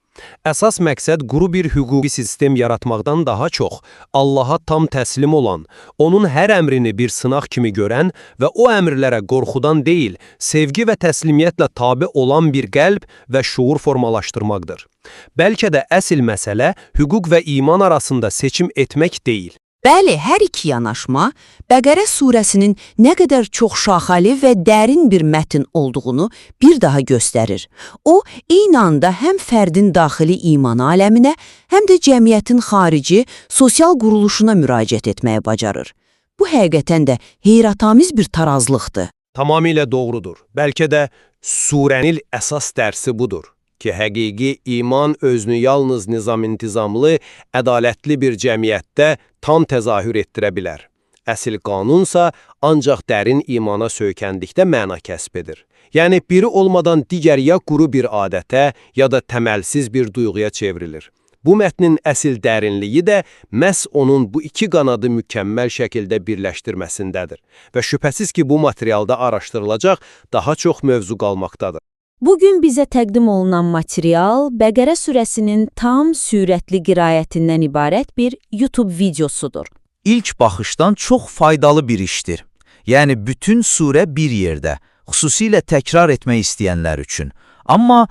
Əsas məqsəd quru bir hüquqi sistem yaratmaqdan daha çox, Allaha tam təslim olan, onun hər əmrini bir sınaq kimi görən və o əmrlərə qorxudan deyil, sevgi və təslimiyyətlə tabe olan bir qəlb və şuur formalaşdırmaqdır. Bəlkə də əsl məsələ hüquq və iman arasında seçim etmək deyil. Bəli, hər iki yanaşma Bəqərə surəsinin nə qədər çoxşaxəli və dərin bir mətn olduğunu bir daha göstərir. O, eyni anda həm fərdin daxili iman aləminə, həm də cəmiyyətin xarici, sosial quruluşuna müraciət etməyi bacarır. Bu həqiqətən də heyrətamiz bir tarazlıqdır. Tamamilə doğrudur. Bəlkə də surənin əsas dərsi budur ki, həqiqi iman özünü yalnız nizam-intizamlı, ədalətli bir cəmiyyətdə tam təzahür etdirə bilər. Əsl qanunsa ancaq dərin imana söykəndikdə məna kəsb edir. Yəni, biri olmadan digər ya quru bir adətə, ya da təməlsiz bir duyğuya çevrilir. Bu mətnin əsl dərinliyi də məhz onun bu iki qanadı mükəmməl şəkildə birləşdirməsindədir. Və şübhəsiz ki, bu materialda araşdırılacaq daha çox mövzu qalmaqdadır. Bugün bizə təqdim olunan material Bəqərə surəsinin tam sürətli qirayətindən ibarət bir YouTube videosudur. İlk baxışdan çox faydalı bir işdir. Yəni, bütün surə bir yerdə, xüsusilə təkrar etmək istəyənlər üçün. Amma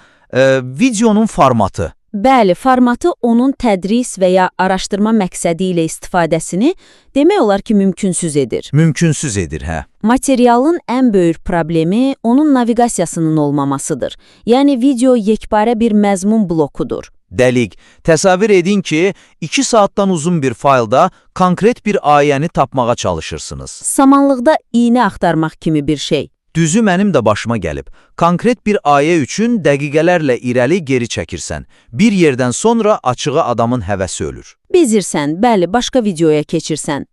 videonun formatı. Bəli, formatı onun tədris və ya araşdırma məqsədi ilə istifadəsini demək olar ki, mümkünsüz edir. Mümkünsüz edir, hə. Materialın ən böyük problemi onun naviqasiyasının olmamasıdır. Yəni, video yekpare bir məzmun blokudur. Dəqiq. Təsəvvür edin ki, 2 saatdan uzun bir faylda konkret bir ayəni tapmağa çalışırsınız. Samanlıqda iynə axtarmaq kimi bir şey. Düzü mənim də başıma gəlib. Konkret bir ayə üçün dəqiqələrlə irəli geri çəkirsən. Bir yerdən sonra açığı adamın həvəsi ölür. Bezirsən, bəli, başqa videoya keçirsən.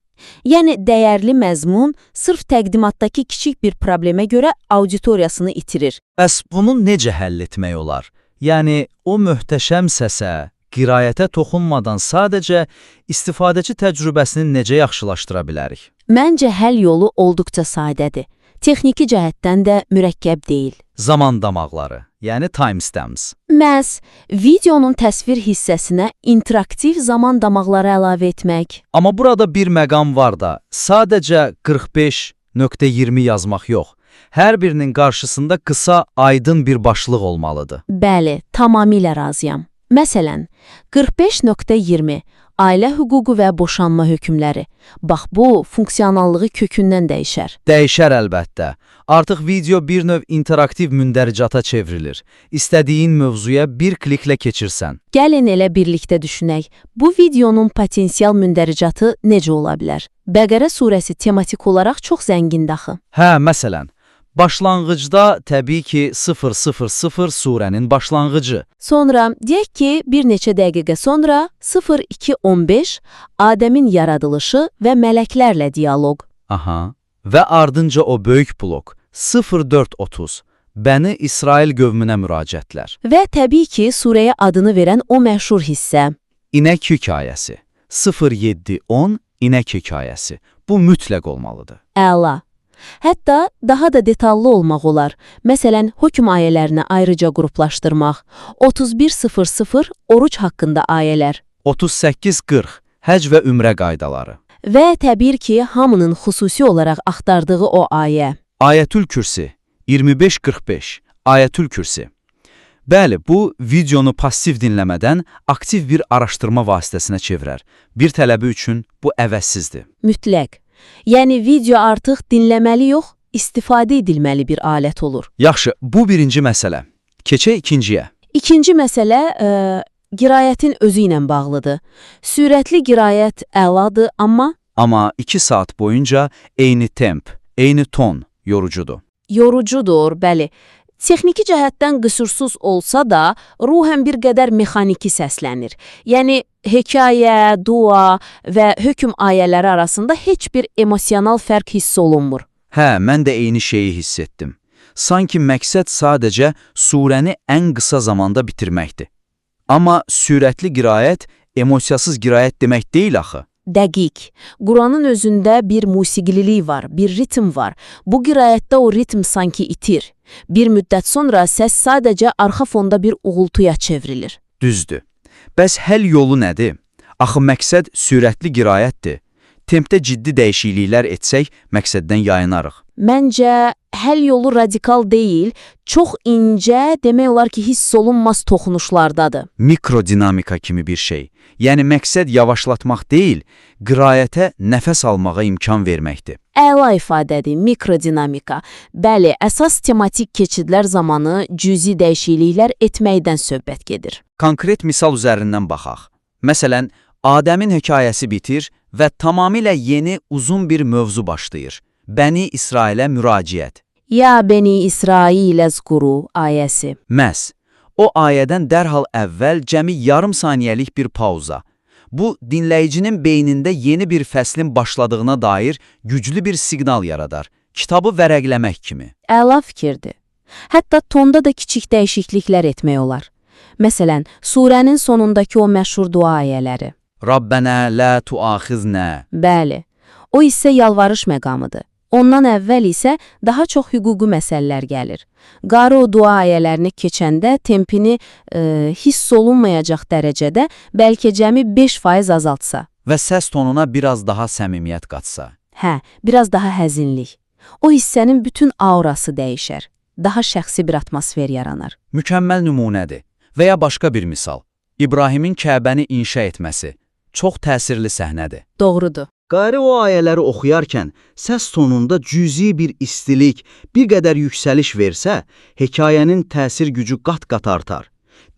Yəni, dəyərli məzmun sırf təqdimatdakı kiçik bir problemə görə auditoriyasını itirir. Bəs bunu necə həll etmək olar? Yəni, o möhtəşəm səsə, qirayətə toxunmadan sadəcə istifadəçi təcrübəsini necə yaxşılaşdıra bilərik? Məncə həll yolu olduqca sadədir. Texniki cəhətdən də mürəkkəb deyil. Zaman damaqları, yəni timestamps. Məhz videonun təsvir hissəsinə interaktiv zaman damaqları əlavə etmək. Amma burada bir məqam var da, sadəcə 45.20 yazmaq yox. Hər birinin qarşısında qısa, aydın bir başlıq olmalıdır. Bəli, tamamilə razıyam. Məsələn, 45.20 ailə hüququ və boşanma hökmləri. Bax, bu funksionallığı kökündən dəyişər. Dəyişər əlbəttə. Artıq video bir növ interaktiv mündəricata çevrilir. İstədiyin mövzuya bir kliklə keçirsən. Gəlin elə birlikdə düşünək. Bu videonun potensial mündəricatı necə ola bilər? Bəqərə surəsi tematik olaraq çox zəngindir axı. Hə, məsələn. Başlanğıcda təbii ki 000 surənin başlanğıcı. Sonra deyək ki, bir neçə dəqiqə sonra 02:15 Adəmin yaradılışı və mələklərlə dialoq. Aha. Və ardınca o böyük blok 04:30 Bəni İsrail qövmünə müraciətlər. Və təbii ki, surəyə adını verən o məşhur hissə. İnək hekayəsi. 07:10 İnək hekayəsi. Bu mütləq olmalıdır. Əla. Hətta daha da detallı olmaq olar. Məsələn, hökm ayələrini ayrıca qruplaşdırmaq. 31:00 oruc haqqında ayələr. 38:40 Həcc və ümrə qaydaları. Və təbii ki, hamının xüsusi olaraq axtardığı o ayə. Ayətül Kürsi 25-45 Ayətül Kürsi. Bəli, bu videonu passiv dinləmədən aktiv bir araşdırma vasitəsinə çevirər. Bir tələbi üçün bu əvəzsizdir. Mütləq. Yəni video artıq dinləməli yox, istifadə edilməli bir alət olur. Yaxşı, bu birinci məsələ. Keçək ikinciyə. İkinci məsələ qiraətin özü ilə bağlıdır. Sürətli qiraət əladır, Amma 2 saat boyunca eyni temp, eyni ton yorucudur. yorucudur, bəli. Texniki cəhətdən qüsursuz olsa da, ruhən bir qədər mexaniki səslənir. Yəni, hekayə, dua və hökm ayələri arasında heç bir emosional fərq hiss olunmur. Hə, mən də eyni şeyi hiss etdim. Sanki məqsəd sadəcə surəni ən qısa zamanda bitirməkdir. Amma sürətli qiraət emosiyasız qiraət demək deyil axı. Dəqiq. Quranın özündə bir musiqililik var, bir ritm var. Bu qiraətdə o ritm sanki itir. Bir müddət sonra səs sadəcə arxa fonda bir uğultuya çevrilir. Düzdür. Bəs həll yolu nədir? Axı məqsəd sürətli qiraətdir. Tempdə ciddi dəyişikliklər etsək, məqsəddən yayınarıq. Məncə, həll yolu radikal deyil, çox incə, demək olar ki, hiss olunmaz toxunuşlardadır. Mikrodinamika kimi bir şey. Yəni məqsəd yavaşlatmaq deyil, qiraətə nəfəs almağa imkan verməkdir. Əla ifadədir, mikrodinamika. Bəli, əsas tematik keçidlər zamanı cüzi dəyişikliklər etməkdən söhbət gedir. Konkret misal üzərindən baxaq. Məsələn, Adəmin hekayəsi bitir və tamamilə yeni uzun bir mövzu başlayır. Bəni İsrailə müraciət. Ya Bəni İsrailə zquru ayəsi. Məhz. O ayədən dərhal əvvəl cəmi yarım saniyəlik bir pauza. Bu, dinləyicinin beynində yeni bir fəslin başladığına dair güclü bir siqnal yaradar. Kitabı vərəqləmək kimi. Əla fikirdir. Hətta tonda da kiçik dəyişikliklər etmək olar. Məsələn, surənin sonundakı o məşhur dua ayələri. Rabbənə lə tuaxiznə. Bəli, o isə yalvarış məqamıdır. Ondan əvvəl isə daha çox hüquqi məsələlər gəlir. Qarı o dua ayələrini keçəndə tempini hiss olunmayacaq dərəcədə bəlkə cəmi 5% azaltsa. Və səs tonuna biraz daha səmimiyyət qatsa. Hə, biraz daha həzinlik. O hissənin bütün aurası dəyişər. Daha şəxsi bir atmosfer yaranar. Mükəmməl nümunədir. Və ya başqa bir misal. İbrahimin Kəbəni inşa etməsi. Çox təsirli səhnədir. Doğrudur. Qari o ayələri oxuyarkən səs tonunda cüzi bir istilik, bir qədər yüksəliş versə, hekayənin təsir gücü qat-qat artar.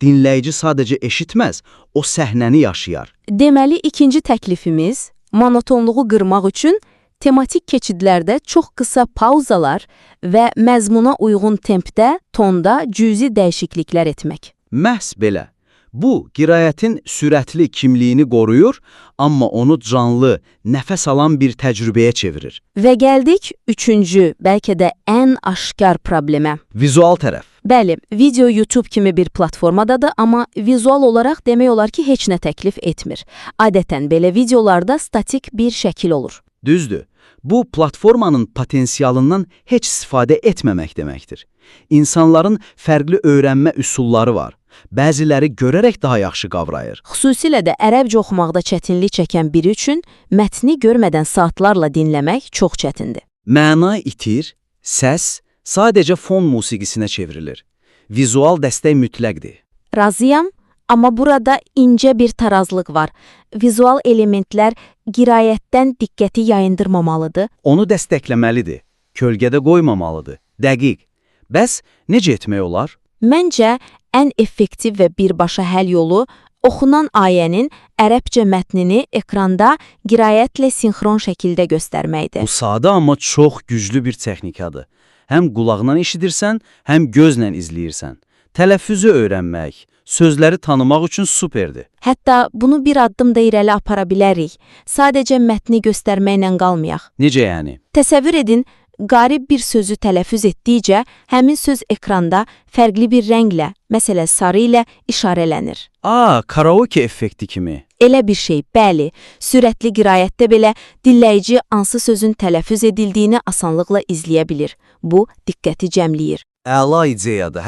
Dinləyici sadəcə eşitməz, o səhnəni yaşayar. Deməli, ikinci təklifimiz monotonluğu qırmaq üçün tematik keçidlərdə çox qısa pauzalar və məzmuna uyğun tempdə, tonda cüzi dəyişikliklər etmək. Məhz belə. Bu, qiraətin sürətli kimliyini qoruyur, amma onu canlı, nəfəs alan bir təcrübəyə çevirir. Və gəldik üçüncü, bəlkə də ən aşkar problemə. Vizual tərəf. Bəli, video YouTube kimi bir platformadadır, amma vizual olaraq demək olar ki, heç nə təklif etmir. Adətən belə videolarda statik bir şəkil olur. Düzdür. Bu, platformanın potensialından heç istifadə etməmək deməkdir. İnsanların fərqli öyrənmə üsulları var. Bəziləri görərək daha yaxşı qavrayır. Xüsusilə də ərəbcə oxumaqda çətinlik çəkən biri üçün mətni görmədən saatlarla dinləmək çox çətindir. Məna itir, səs sadəcə fon musiqisinə çevrilir. Vizual dəstək mütləqdir. Razıyam, amma burada incə bir tarazlıq var. Vizual elementlər qiraətdən diqqəti yayındırmamalıdır. Onu dəstəkləməlidir, kölgədə qoymamalıdır. Dəqiq. Bəs necə etmək olar? Məncə, ən effektiv və birbaşa həll yolu oxunan ayənin ərəbcə mətnini ekranda qiraətlə sinxron şəkildə göstərməkdir. Bu sadə amma çox güclü bir texnikadır. Həm qulaqla eşidirsən, həm gözlə izləyirsən. Tələffüzü öyrənmək, sözləri tanımaq üçün superdir. Hətta bunu bir addım da irəli apara bilərik. Sadəcə mətni göstərməklə qalmayaq. Necə yəni? Təsəvvür edin, qarib bir sözü tələffüz etdikcə həmin söz ekranda fərqli bir rənglə, məsələn sarı ilə işarələnir. Karaoke effekti kimi. Elə bir şey, bəli. Sürətli qiraətdə belə dinləyici hansı sözün tələffüz edildiyini asanlıqla izləyə bilir. Bu, diqqəti cəmləyir. Əla ideyadır.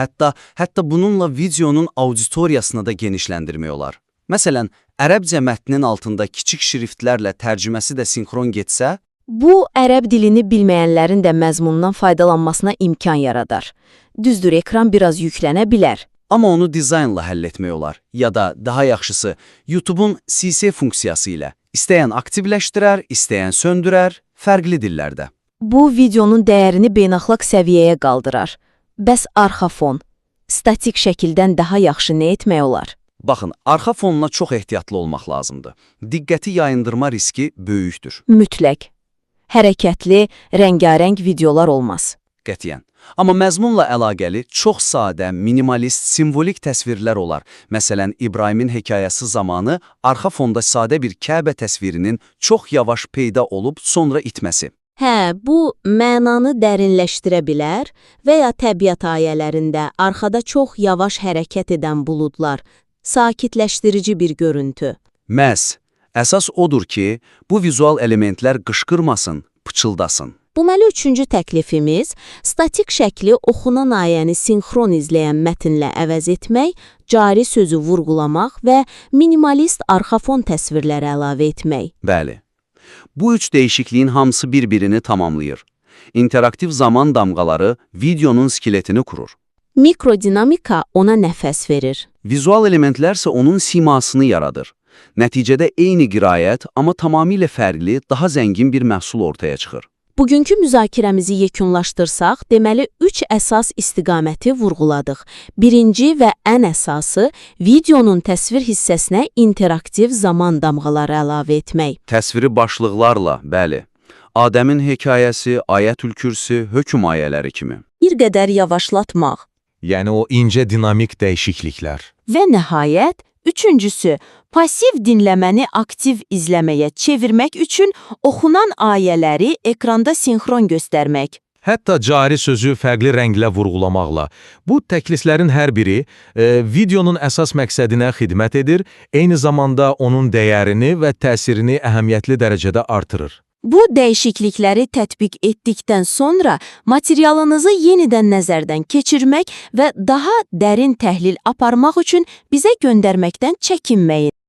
Hətta bununla videonun auditoriyasını da genişləndirmək olar. Məsələn, ərəbcə mətnin altında kiçik şriftlərlə tərcüməsi də sinxron getsə, Bu, ərəb dilini bilməyənlərin də məzmundan faydalanmasına imkan yaradar. Düzdür, ekran biraz yüklənə bilər. amma onu dizaynla həll etmək olar. Ya da daha yaxşısı, YouTube-un CC funksiyası ilə istəyən aktivləşdirər, istəyən söndürər, fərqli dillərdə. Bu, videonun dəyərini beynəlxalq səviyyəyə qaldırar. Bəs arxa fon? Statik şəkildən daha yaxşı nə etmək olar? Baxın, arxa fonuna çox ehtiyatlı olmaq lazımdır. Diqqəti yayındırma riski böyükdür. Mütləq. Hərəkətli, rəngarəng videolar olmaz. Qətiyyən. Amma məzmunla əlaqəli çox sadə, minimalist, simvolik təsvirlər olar. Məsələn, İbrahimin hekayəsi zamanı arxa fonda sadə bir Kəbə təsvirinin çox yavaş peyda olub sonra itməsi. Hə, bu mənanı dərinləşdirə bilər və ya təbiət ayələrində arxada çox yavaş hərəkət edən buludlar, sakitləşdirici bir görüntü. Məhz, əsas odur ki, bu vizual elementlər qışqırmasın, pıçıldasın. Deməli, üçüncü təklifimiz, statik şəkli oxunan ayəni sinxron izləyən mətnlə əvəz etmək, cari sözü vurğulamaq və minimalist arxa fon təsvirləri əlavə etmək. Bəli. Bu üç dəyişikliyin hamısı bir-birini tamamlayır. İnteraktiv zaman damğaları videonun skeletini kurur. Mikrodinamika ona nəfəs verir. Vizual elementlər isə onun simasını yaradır. Nəticədə eyni qiraət, amma tamamilə fərqli, daha zəngin bir məhsul ortaya çıxır. Bugünkü müzakirəmizi yekunlaşdırsaq, deməli, 3 əsas istiqaməti vurğuladıq. Birinci və ən əsası, videonun təsvir hissəsinə interaktiv zaman damğaları əlavə etmək. Təsviri başlıqlarla, bəli. Adəmin hekayəsi, Ayətül-Kürsü, hökm ayələri kimi. Bir qədər yavaşlatmaq. Yəni o incə dinamik dəyişikliklər. Və nəhayət, üçüncüsü, pasiv dinləməni aktiv izləməyə çevirmək üçün oxunan ayələri ekranda sinxron göstərmək. Hətta cari sözü fərqli rənglə vurğulamaqla. Bu təkliflərin hər biri videonun əsas məqsədinə xidmət edir, eyni zamanda onun dəyərini və təsirini əhəmiyyətli dərəcədə artırır. Bu dəyişiklikləri tətbiq etdikdən sonra materialınızı yenidən nəzərdən keçirmək və daha dərin təhlil aparmaq üçün bizə göndərməkdən çəkinməyin.